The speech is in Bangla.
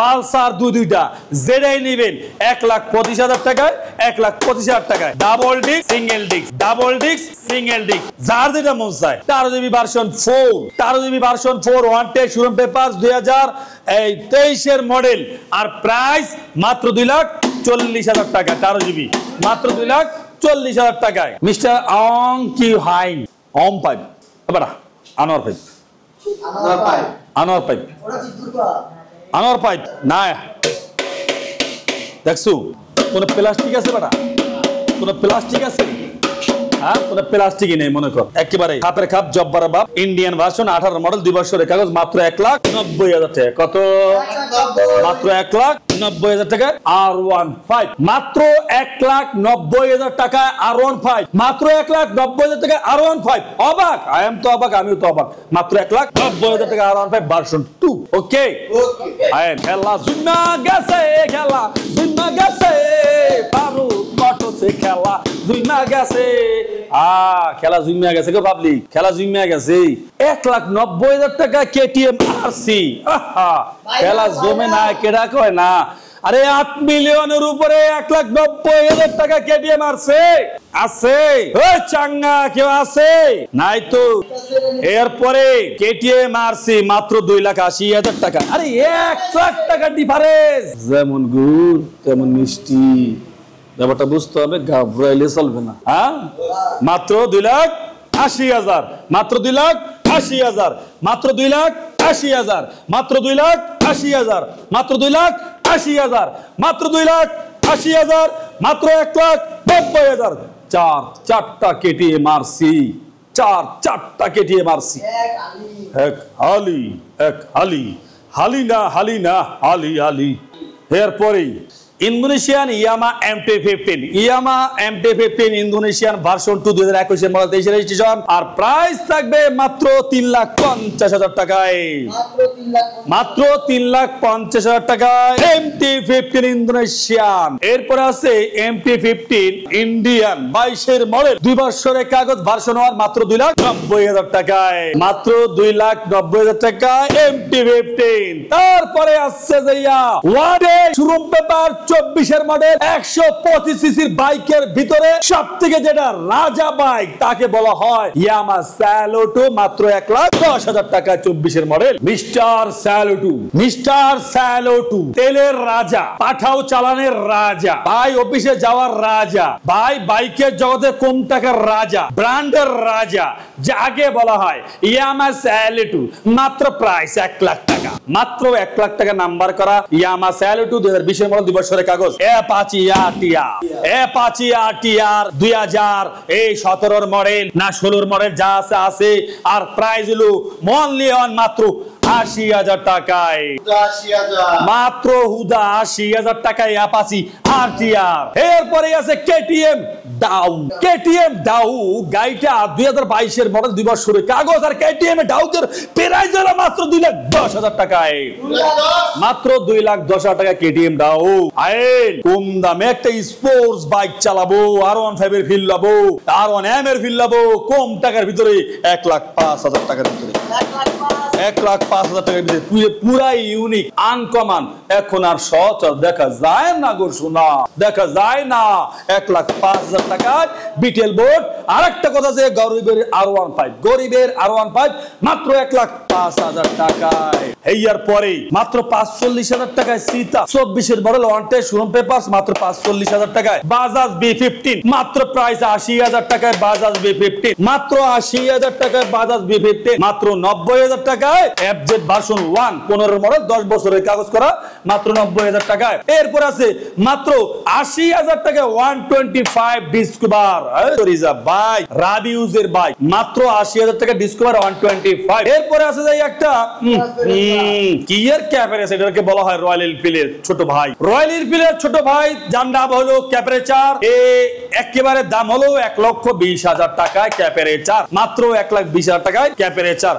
পালসার দুইটা যেটাই নেবেন 1,25,000 টাকায়, 1,25,000 টাকায়। Double disc, single disc, double disc, single disc, যার যেটা মন চায়। 13 GB version 4, 13 GB version 4 wanted showroom paper 2023 এর মডেল, আর প্রাইস মাত্র 2,40,000 টাকা। 13 জিবি মাত্র 2,40,000 টাকায়। মিস্টার অং কি হাই অম পাইপ এবার Anwar pipe, Anwar pipe, Anwar pipe না দেখছো কোন প্লাস্টিক আছে বেটা, কোন প্লাস্টিক আছে? হ্যাঁ, কোন প্লাস্টিকই নেই মনে কর, একেবারে খাপের খাপ জব্বার বাপ। ইন্ডিয়ান ভার্সন 18 মডেল 2 বছরের কাগজ, মাত্র 1,90,000 টাকা। কত? মাত্র 1,90,000 টাকা R15, মাত্র 1,90,000 টাকা R15, মাত্র 1,90,000 টাকা R15। অবাক, আই এম তো অবাক, আমিও তো অবাক। মাত্র 1,90,000 টাকা R15 ভার্সন 2। ওকে আই খেলা জুম্মা গেছে, খেলা জুম্মা গেছে, ফারুক মোটরসে খেলা জুম্মা গেছে। খেলা জুমিয়া গেছে গো পাবলিক, খেলা জুমিয়া গেছে। 1,90,000 টাকা কেটিএম আরসি, খেলা জমে না, কেডা কয় না। আরে 8 মিলিয়নের উপরে 1,90,000 টাকা কেটিএম আরসি আছে। ওই চাঙ্গা কেউ আছে? নাই তো। এরপরে কেটিএম আরসি মাত্র 2,80,000 টাকা। আরে 1,00,000 টাকা ডিফারেন্স। যেমন গুড় তেমন মিষ্টি, ব্যাপারটা বুঝতে হবে, ঘাবড়াইলে চলবে না। হ্যাঁ, মাত্র 2,80,000, মাত্র 2,80,000, মাত্র 2,80,000, মাত্র 2,80,000, মাত্র 2,80,000, মাত্র 2,80,000, মাত্র 1,90,000। চারটা কেটিএম আরসি, চারটা কেটিএম আরসি। এক হালি, এক হালি, হালি না, হালি না, হালি হালি। এরপরেই ইন্দোনেশিয়ান ইয়ামা MT-15, ইয়ামা MT-15 ইন্দোনেশিয়ান ভার্সন 2 2021 এর মডেল, 23 রেজিস্ট্রেশন, আর প্রাইস থাকবে মাত্র 3,50,000 টাকায়। মাত্র 3,50,000 টাকায় MT-15 ইন্দোনেশিয়ান। এরপর আছে MT-15 ইন্ডিয়ান 22 এর মডেল, 2 বছরের কাগজ, ভার্সন 1, মাত্র 2,90,000 টাকায়। মাত্র 2,90,000 টাকায় MT-15। তারপরে আছে যে ওয়ার্ডের শোরুম পেপার 24 এর মডেল, 125 সিসির বাইকের ভিতরে সবথেকে যেটা রাজা বাইক তাকে বলা হয় ইয়ামা স্যালোটো, মাত্র 1,10,000 টাকা। 24 এর মডেল মিস্টার স্যালোটো, মিস্টার স্যালোটো, তেলের রাজা, পাঠাও চালানের রাজা, ভাই অফিসে যাওয়ার রাজা, ভাই বাইকের জগতে কম টাকার রাজা, ব্র্যান্ডের রাজা, যাকে বলা হয় ইয়ামা স্যালোটো। মাত্র প্রাইস 1,00,000 টাকা, মাত্র 1,00,000 টাকা নাম্বার করা ইয়ামা স্যালোটো 2020 এর মডেল, 2 বছরের কাগজ। Apache RTR, Apache RTR 2017 model না 16 মডেল, যা আছে। আর প্রাইস হলো অনলি অন মাত্র 80,000 টাকায়, মাত্র হুদা 80,000 টাকায় অ্যাপাচি আরটিআর। এরপরে আছে কেটিএম ডাউ, কেটিএম ডাউ গাড়িটা 2022 এর মডেল, 2 বছরের কাগজ। আর কেটিএম ডাউদের প্রাইস হলো মাত্র 2,10,000 টাকায়, মাত্র 2,10,000 টাকা কেটিএম ডাউ। আইন কম দামে একটা স্পোর্টস বাইক চালাবো, R15 এর ফিল লাবো, R1M এর ফিল লাবো, কম টাকার ভিতরে 1,05,000 টাকার ভিতরে, 1,05,000 টাকার ভিতরে, পুরা ইউনিক আনকমন। এখন আর সচরাচর দেখা যায় না গো সোনা, দেখা যায় না। 1,05,000 টাকায় বিটেল বোর্ড। আর একটা কথা যে গরিবের R15, গরিবের R15 মাত্র 1,05,000 টাকায়। এর পরে মাত্র 45,000 টাকায় সীতা 24 এর মডেল, ওয়ান্টেড শোরুম পেপারস, মাত্র 45,000 টাকায়। বাজাজ B15 মাত্র প্রাইস 80,000 টাকায়, বাজাজ B15 মাত্র 80,000 টাকায়, বাজাজ B15 মাত্র 90,000 টাকায়। FZ ভার্সন 1 15 মডেল, 10 বছরের কাগজ করা, মাত্র 90,000 টাকায়। এরপর আছে মাত্র 80,000 টাকায় 125 ডিসকভার বাইক, রাবিউজের বাইক, মাত্র 80,000 টাকা ডিসকভার 125। এরপরে আছে যে একটা কিয়ার ক্যাপারে, সেটাকে বলা হয় রয়্যাল এনফিল্ডের ছোট ভাই, রয়্যাল এনফিল্ডের ছোট ভাই, যার নাম হলো ক্যাপারেচার। একেবারে দাম হলো 1,20,000 টাকায় ক্যাপারেচার, মাত্র 1,20,000 টাকায় ক্যাপারেচার।